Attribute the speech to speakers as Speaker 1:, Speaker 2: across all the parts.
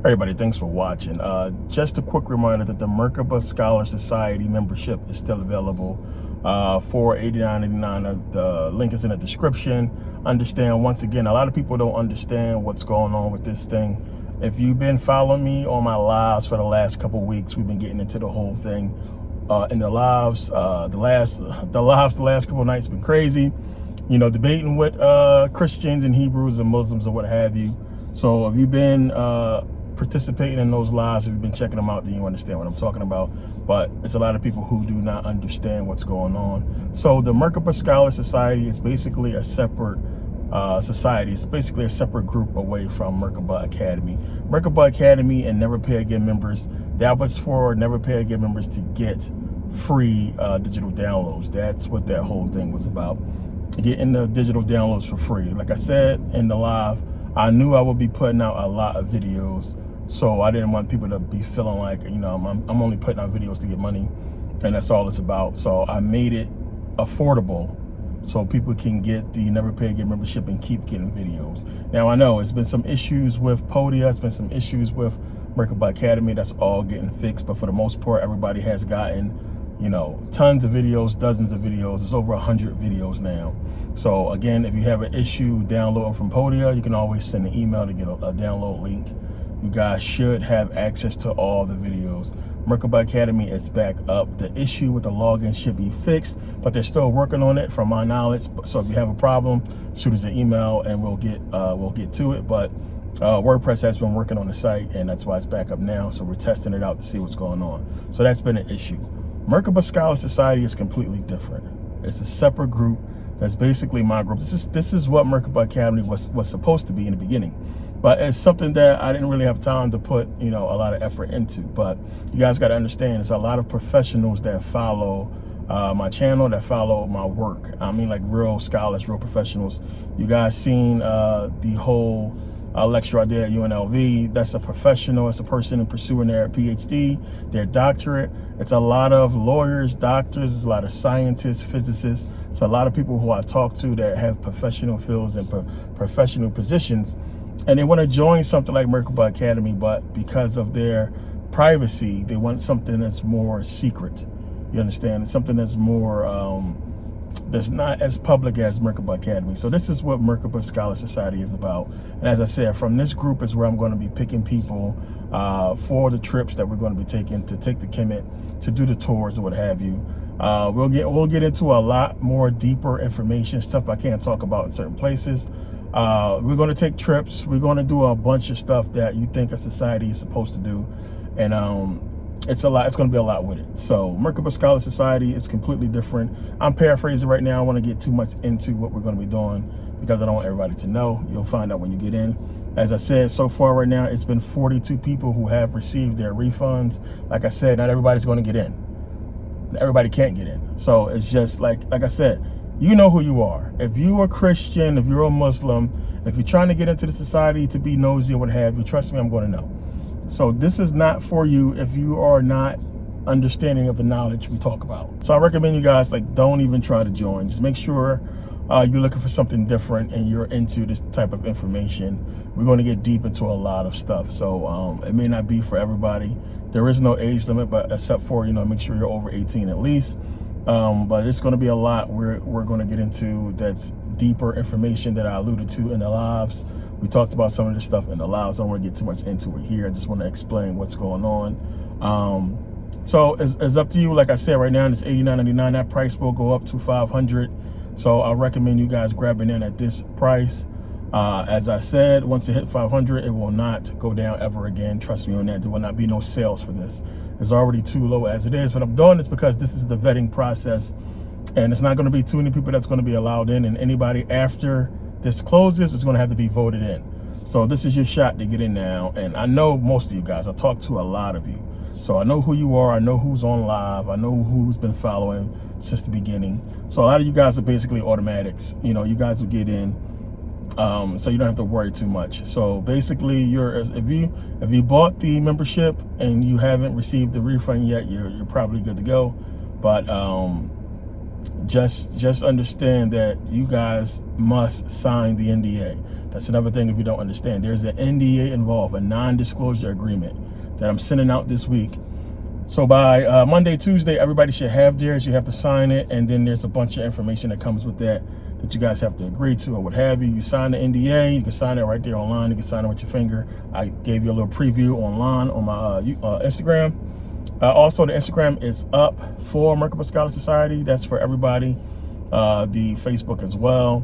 Speaker 1: Everybody, thanks for watching. Just a quick reminder that the Merkabah Scholar Society membership is still available for $89.99. The link is in the description. Understand, once again, a lot of people don't understand what's going on with this thing. If you've been following me on my lives for the last couple weeks, we've been getting into the whole thing in the lives. The last couple of nights been crazy. You know, debating with Christians and Hebrews and Muslims or what have you. So if you've been participating in those lives, if you've been checking them out, then you understand what I'm talking about. But it's a lot of people who do not understand what's going on. So the Merkabah Scholar Society is basically a separate society. It's basically a separate group away from Merkabah Academy. Merkabah Academy and Never Pay Again members, that was for Never Pay Again members to get free digital downloads. That's what that whole thing was about, getting the digital downloads for free. Like I said in the live, I knew I would be putting out a lot of videos, so I didn't want people to be feeling like, you know, I'm only putting out videos to get money, and that's all it's about. So I made it affordable so people can get the Never Pay Again membership and keep getting videos. Now, I know it's been some issues with Podia, it's been some issues with Merkabah Academy. That's all getting fixed, but for the most part, everybody has gotten, you know, tons of videos, dozens of videos. It's over 100 videos now. So again, if you have an issue downloading from Podia, you can always send an email to get a download link. You guys should have access to all the videos. Merkabah Academy is back up. The issue with the login should be fixed, but they're still working on it from my knowledge. So if you have a problem, shoot us an email and we'll get to it. But WordPress has been working on the site, and that's why it's back up now. So we're testing it out to see what's going on. So that's been an issue. Merkabah Scholar Society is completely different. It's a separate group. That's basically my group. This is what Merkabah Academy was supposed to be in the beginning, but it's something that I didn't really have time to put, you know, a lot of effort into. But you guys got to understand, there's a lot of professionals that follow my channel, that follow my work. I mean, like real scholars, real professionals. You guys seen the whole lecture I did at UNLV. That's a professional. It's a person pursuing their PhD, their doctorate. It's a lot of lawyers, doctors, it's a lot of scientists, physicists. It's a lot of people who I talk to that have professional fields and professional positions, and they want to join something like Merkabah Academy, but because of their privacy, they want something that's more secret. You understand? Something that's more that's not as public as Merkabah Academy. So this is what Merkabah Scholar Society is about. And as I said, from this group is where I'm going to be picking people for the trips that we're going to be taking, to take the Kemet, to do the tours or what have you. We'll get into a lot more deeper information, stuff I can't talk about in certain places. We're going to take trips. We're going to do a bunch of stuff that you think a society is supposed to do. And it's a lot. It's going to be a lot with it. So Merkabah Scholar Society is completely different. I'm paraphrasing right now. I don't want to get too much into what we're going to be doing because I don't want everybody to know. You'll find out when you get in. As I said, so far right now, it's been 42 people who have received their refunds. Like I said, not everybody's going to get in. Everybody can't get in. So it's just like I said, you know who you are. If you're a Christian, if you're a Muslim, if you're trying to get into the society to be nosy or what have you, trust me, I'm going to know. So this is not for you if you are not understanding of the knowledge we talk about. So I recommend you guys, like, don't even try to join. Just make sure you're looking for something different and you're into this type of information. We're going to get deep into a lot of stuff. So it may not be for everybody. There is no age limit, but except for, you know, make sure you're over 18 at least. But it's going to be a lot we're going to get into that's deeper information that I alluded to in the lives. We talked about some of this stuff in the lives. I don't want to get too much into it here. I just want to explain what's going on. So it's up to you. Like I said, right now it's $89.99. That price will go up to $500. So I recommend you guys grabbing in at this price. As I said, once it hit 500, it will not go down ever again. Trust me on that. There will not be no sales for this. It's already too low as it is, but I'm doing this because this is the vetting process, and it's not going to be too many people that's going to be allowed in, and anybody after this closes is going to have to be voted in. So this is your shot to get in now, and I know most of you guys. I talked to a lot of you, so I know who you are. I know who's on live. I know who's been following since the beginning. So a lot of you guys are basically automatics. You know, you guys will get in. So you don't have to worry too much. So basically, if you bought the membership and you haven't received the refund yet, you're probably good to go. But just understand that you guys must sign the NDA. That's another thing if you don't understand. There's an NDA involved, a non-disclosure agreement that I'm sending out this week. So by Monday, Tuesday, everybody should have theirs. You have to sign it, and then there's a bunch of information that comes with that you guys have to agree to or what have you. You sign the NDA. You can sign it right there online. You can sign it with your finger. I gave you a little preview online on my Instagram. Also, the Instagram is up for Merkabah Scholar Society. That's for everybody. The Facebook as well.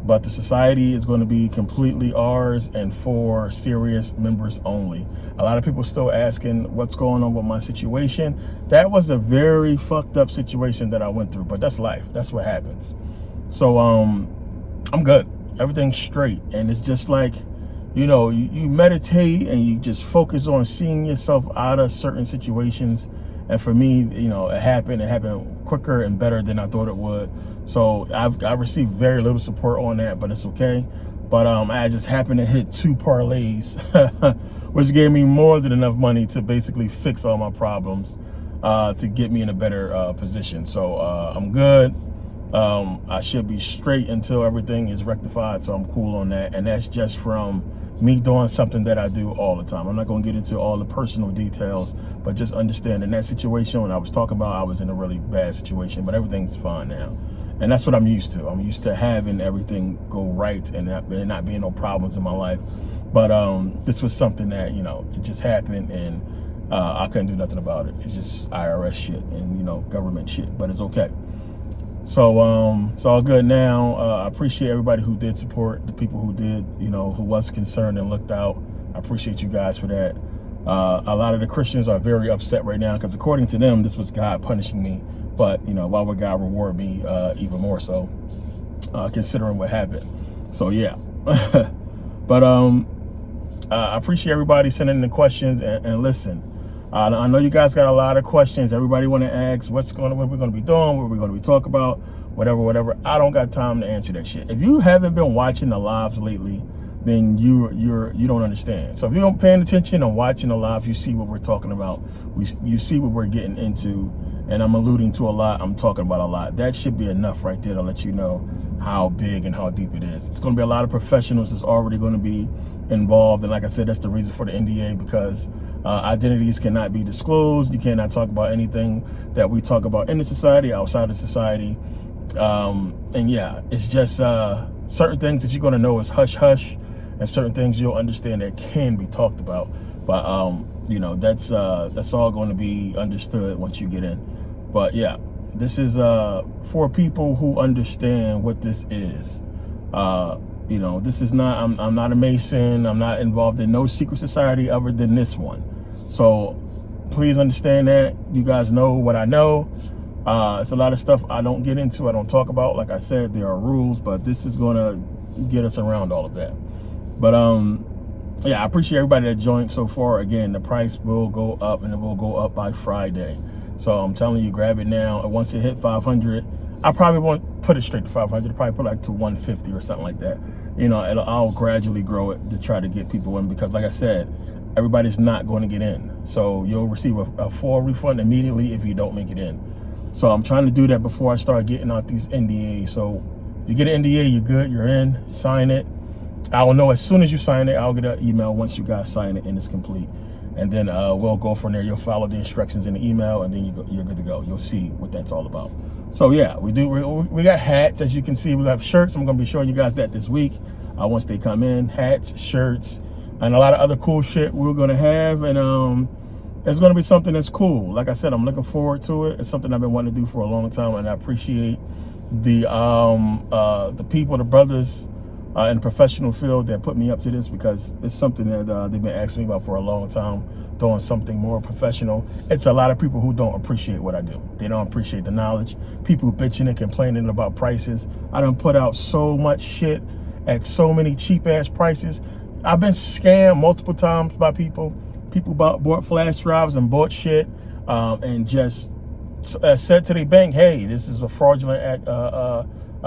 Speaker 1: But the society is going to be completely ours and for serious members only. A lot of people still asking what's going on with my situation. That was a very fucked up situation that I went through, but that's life. That's what happens. So I'm good. Everything's straight. And it's just like, you know, you meditate and you just focus on seeing yourself out of certain situations. And for me, you know, it happened quicker and better than I thought it would. So I received very little support on that, but it's okay. But I just happened to hit 2 parlays, which gave me more than enough money to basically fix all my problems, to get me in a better position. So I'm good. I should be straight until everything is rectified. So I'm cool on that. And that's just from me doing something that I do all the time. I'm not going to get into all the personal details, but just understand in that situation when I was talking about, I was in a really bad situation, but everything's fine now. And that's what I'm used to. I'm used to having everything go right and not being no problems in my life. But this was something that, you know, it just happened and I couldn't do nothing about it. It's just IRS shit and, you know, government shit, but it's okay. So it's all good now. I appreciate everybody who did support, the people who did, you know, who was concerned and looked out. I appreciate you guys for that. A lot of the Christians are very upset right now because according to them, this was God punishing me. But, you know, why would God reward me even more so, considering what happened? So, yeah. But I appreciate everybody sending in the questions and listen. I know you guys got a lot of questions. Everybody want to ask what we're going to be doing, what we're going to be talking about, whatever. I don't got time to answer that shit. If you haven't been watching the lives lately, then you don't understand. So if you don't paying attention and watching the lives, you see what we're talking about. You see what we're getting into, and I'm alluding to a lot. I'm talking about a lot. That should be enough right there to let you know how big and how deep it is. It's going to be a lot of professionals that's already going to be involved, and like I said, that's the reason for the NDA, because identities cannot be disclosed. You cannot talk about anything that we talk about in the society, outside of society. And yeah, it's just certain things that you're going to know is hush hush, and certain things you'll understand that can be talked about. But you know, that's all going to be understood once you get in. But yeah, this is for people who understand what this is. You know, this is not, I'm not a Mason. I'm not involved in no secret society other than this one. So please understand that. You guys know what I know. It's a lot of stuff I don't get into, I don't talk about. Like I said, there are rules, but this is going to get us around all of that. But yeah, I appreciate everybody that joined so far. Again, the price will go up, and it will go up by Friday. So I'm telling you, grab it now. And once it hit 500, I probably won't put it straight to 500. I'll probably put it like to 150 or something like that. You know, I'll gradually grow it to try to get people in, because like I said, everybody's not going to get in. So you'll receive a full refund immediately if you don't make it in. So I'm trying to do that before I start getting out these NDAs. So you get an NDA, you're good, you're in, sign it. I will know as soon as you sign it. I'll get an email once you guys sign it and it's complete. And then we'll go from there. You'll follow the instructions in the email, and then you're good to go. You'll see what that's all about. So yeah, we got hats, as you can see. We got shirts. I'm going to be showing you guys that this week once they come in. Hats, shirts, and a lot of other cool shit we're going to have. And it's going to be something that's cool. Like I said, I'm looking forward to it. It's something I've been wanting to do for a long time, and I appreciate the people, the brothers in the professional field that put me up to this, because it's something that they've been asking me about for a long time, doing something more professional. It's a lot of people who don't appreciate what I do. They don't appreciate the knowledge. People bitching and complaining about prices. I done put out so much shit at so many cheap ass prices. I've been scammed multiple times by people. People bought flash drives and bought shit and just said to their bank, hey, this is a fraudulent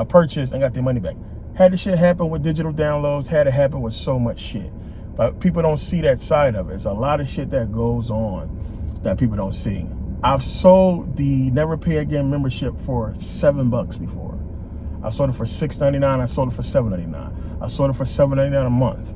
Speaker 1: purchase, and got their money back. Had the shit happen with digital downloads, had it happen with so much shit. But people don't see that side of it. There's a lot of shit that goes on that people don't see. I've sold the Never Pay Again membership for $7 before. I sold it for $6.99. I sold it for $7.99. I sold it for $7.99 a month.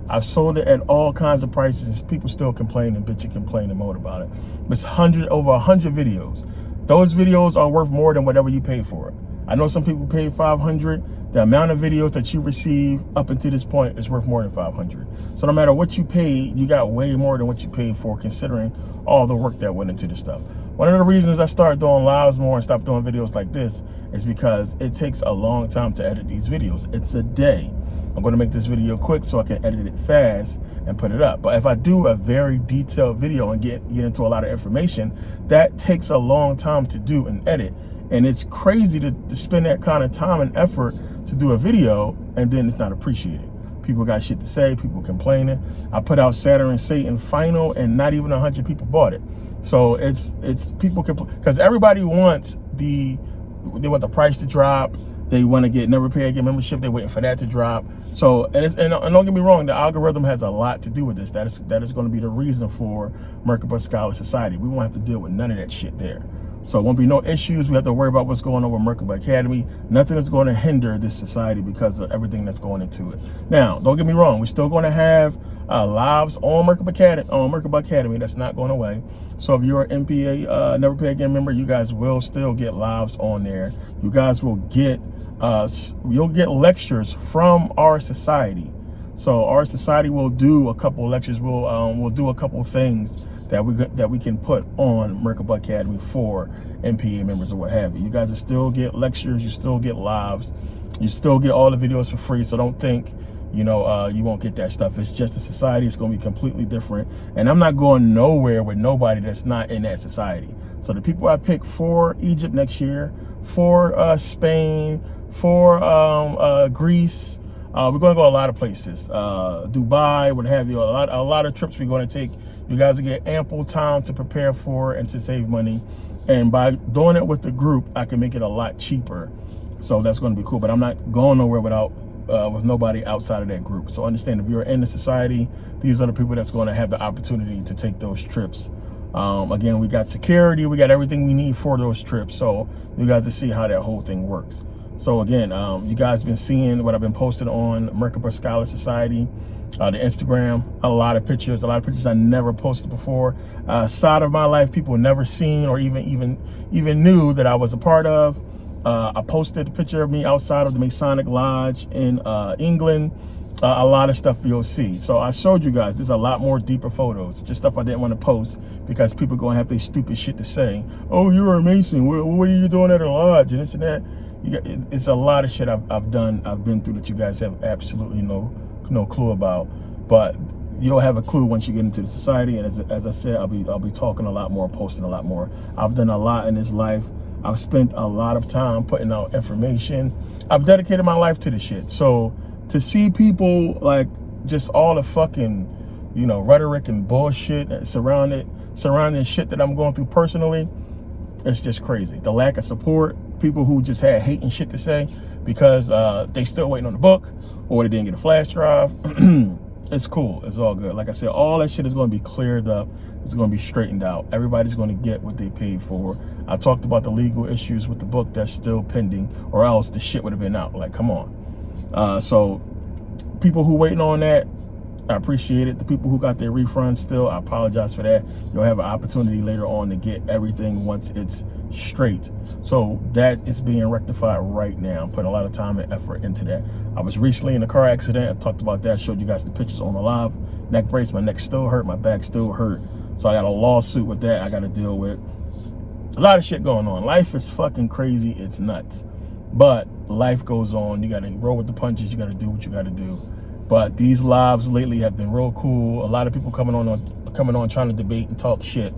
Speaker 1: I've sold it at all kinds of prices. People still complain and bitch and complain and moan about it. But it's over 100 videos. Those videos are worth more than whatever you pay for it. I know some people pay $500. The amount of videos that you receive up until this point is worth more than $500. So no matter what you paid, you got way more than what you paid for, considering all the work that went into this stuff. One of the reasons I started doing lives more and stopped doing videos like this is because it takes a long time to edit these videos. It's a day. I'm going to make this video quick so I can edit it fast and put it up. But if I do a very detailed video and get into a lot of information, that takes a long time to do and edit. And it's crazy to spend that kind of time and effort to do a video and then it's not appreciated. People got shit to say, people complaining. I put out Saturn and Satan final and not even 100 people bought it. So it's people because everybody wants they want the price to drop. They want to get Never Pay Again membership. They're waiting for that to drop. So, and don't get me wrong, the algorithm has a lot to do with this. That is going to be the reason for Merkabah Scholar Society. We won't have to deal with none of that shit there. So it won't be no issues. We have to worry about what's going on with Merkabah Academy. Nothing is going to hinder this society because of everything that's going into it. Now, don't get me wrong. We're still going to have lives on Merkabah Academy. That's not going away. So if you're an MPA Never Pay Again member, you guys will still get lives on there. You guys will get you'll get lectures from our society. So our society will do a couple lectures. We'll do a couple things that we can put on Merkabah Academy for MPA members or what have you. You guys will still get lectures, you still get lives, you still get all the videos for free. So don't think, you won't get that stuff. It's just a society. It's going to be completely different. And I'm not going nowhere with nobody that's not in that society. So the people I pick for Egypt next year, for Spain, for Greece, we're going to go a lot of places. Dubai, what have you. A lot of trips we're going to take. You guys will get ample time to prepare for and to save money. And by doing it with the group, I can make it a lot cheaper. So that's going to be cool. But I'm not going nowhere with nobody outside of that group. So understand, if you're in the society, these are the people that's going to have the opportunity to take those trips. Again, we got security. We got everything we need for those trips. So you guys will see how that whole thing works. So again, you guys been seeing what I've been posting on Merkabah Scholar Society, the Instagram, a lot of pictures I never posted before, side of my life people never seen or even knew that I was a part of. I posted a picture of me outside of the Masonic Lodge in England. A lot of stuff you'll see. So I showed you guys, there's a lot more deeper photos, just stuff I didn't want to post because people gonna have their stupid shit to say. Oh, you're a Mason, what are you doing at a lodge and this and that. It's a lot of shit I've been through that you guys have absolutely no clue about. But you'll have a clue once you get into the society. And as I said, I'll be talking a lot more, posting a lot more. I've done a lot in this life. I've spent a lot of time putting out information. I've dedicated my life to this shit. So to see people like just all the fucking, rhetoric and bullshit surrounding shit that I'm going through personally, it's just crazy. The lack of support, people who just had hate and shit to say because they still waiting on the book or they didn't get a flash drive. It's cool. It's all good. Like I said, all that shit is going to be cleared up. It's going to be straightened out. Everybody's going to get what they paid for. I talked about the legal issues with the book that's still pending, or else the shit would have been out. Like, come on. So people who waiting on that, I appreciate it. The people who got their refunds still, I apologize for that. You'll have an opportunity later on to get everything once it's straight. So that is being rectified right now. I'm putting a lot of time and effort into that. I was recently in a car accident. I talked about that, showed you guys the pictures on the live. Neck brace, my neck still hurt, my back still hurt. So I got a lawsuit with that I got to deal with. A lot of shit going on. Life is fucking crazy. It's nuts. But life goes on. You got to roll with the punches. You got to do what you got to do. But these lives lately have been real cool. A lot of people coming on trying to debate and talk shit.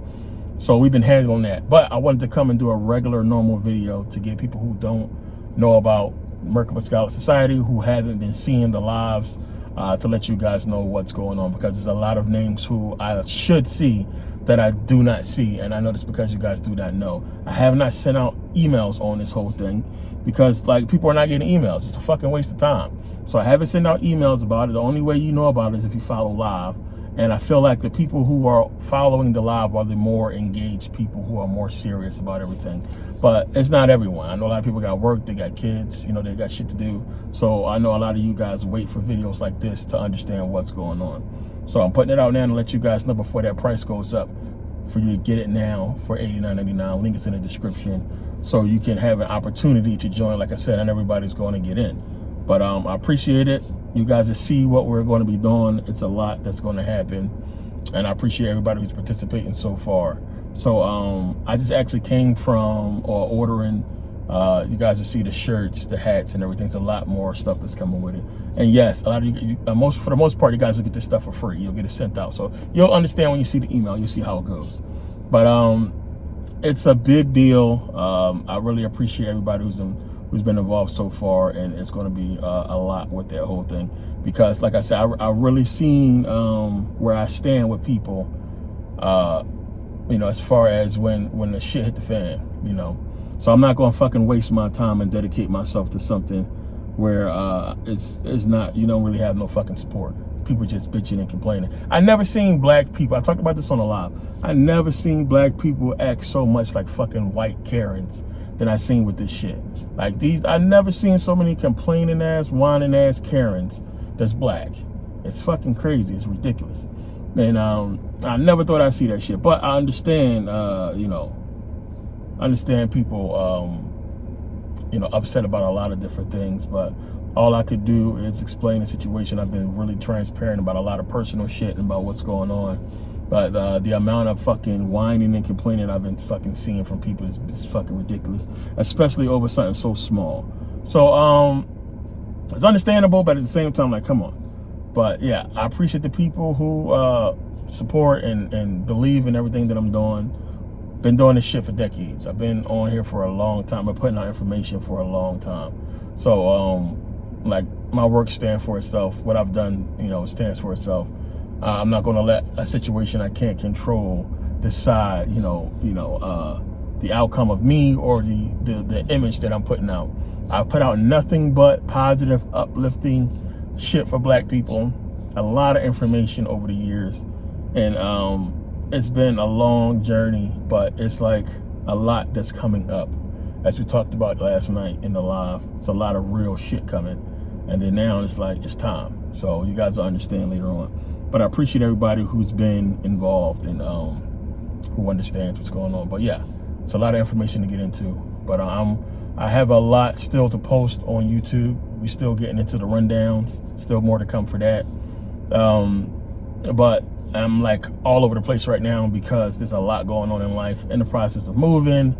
Speaker 1: So we've been handling that. But I wanted to come and do a regular, normal video to get people who don't know about Merkabah Scholar Society, who haven't been seeing the lives, to let you guys know what's going on, because there's a lot of names who I should see that I do not see, and I know this because you guys do not know. I have not sent out emails on this whole thing because like people are not getting emails. It's a fucking waste of time. So I haven't sent out emails about it. The only way you know about it is if you follow live. And I feel like the people who are following the live are the more engaged people who are more serious about everything. But it's not everyone. I know a lot of people got work, they got kids, you know, they got shit to do. So I know a lot of you guys wait for videos like this to understand what's going on. So I'm putting it out now to let you guys know before that price goes up for you to get it now for $89.99. Link is in the description so you can have an opportunity to join. Like I said, and everybody's going to get in. But I appreciate it. You guys will see what we're going to be doing. It's a lot that's going to happen. And I appreciate everybody who's participating so far. So I just actually came from ordering. You guys will see the shirts, the hats, and everything. There's a lot more stuff that's coming with it. And yes, a lot of you, for the most part, you guys will get this stuff for free. You'll get it sent out. So you'll understand when you see the email. You'll see how it goes. But it's a big deal. I really appreciate everybody who's been involved so far, and it's going to be a lot with that whole thing because, like I said, I really seen where I stand with people. You know, as far as when the shit hit the fan, you know. So I'm not gonna fucking waste my time and dedicate myself to something where it's not, you don't really have no fucking support. People just bitching and complaining. I never seen black people, I talked about this on a live, I never seen black people act so much like fucking white Karens than I seen with this shit. Like I never seen so many complaining ass, whining ass Karens that's black. It's fucking crazy, it's ridiculous. And I never thought I'd see that shit, but I understand, you know, understand people, you know, upset about a lot of different things, but all I could do is explain the situation. I've been really transparent about a lot of personal shit and about what's going on. But the amount of fucking whining and complaining I've been fucking seeing from people is fucking ridiculous, especially over something so small. So it's understandable, but at the same time, like, come on. But yeah, I appreciate the people who support and believe in everything that I'm doing. Been doing this shit for decades. I've been on here for a long time. I've been putting out information for a long time. So like my work stands for itself. What I've done, you know, stands for itself. I'm not going to let a situation I can't control decide, you know, the outcome of me or the image that I'm putting out. I put out nothing but positive, uplifting shit for black people. A lot of information over the years, and it's been a long journey, but it's like a lot that's coming up. As we talked about last night in the live, it's a lot of real shit coming. And then now it's like, it's time. So you guys will understand later on. But I appreciate everybody who's been involved and who understands what's going on. But yeah, it's a lot of information to get into. But I have a lot still to post on YouTube. We're still getting into the rundowns. Still more to come for that. But I'm like all over the place right now because there's a lot going on in life. In the process of moving,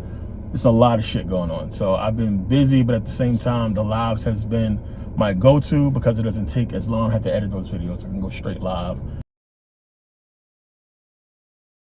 Speaker 1: there's a lot of shit going on. So I've been busy, but at the same time, the lives has been my go-to because it doesn't take as long. I have to edit those videos. I can go straight live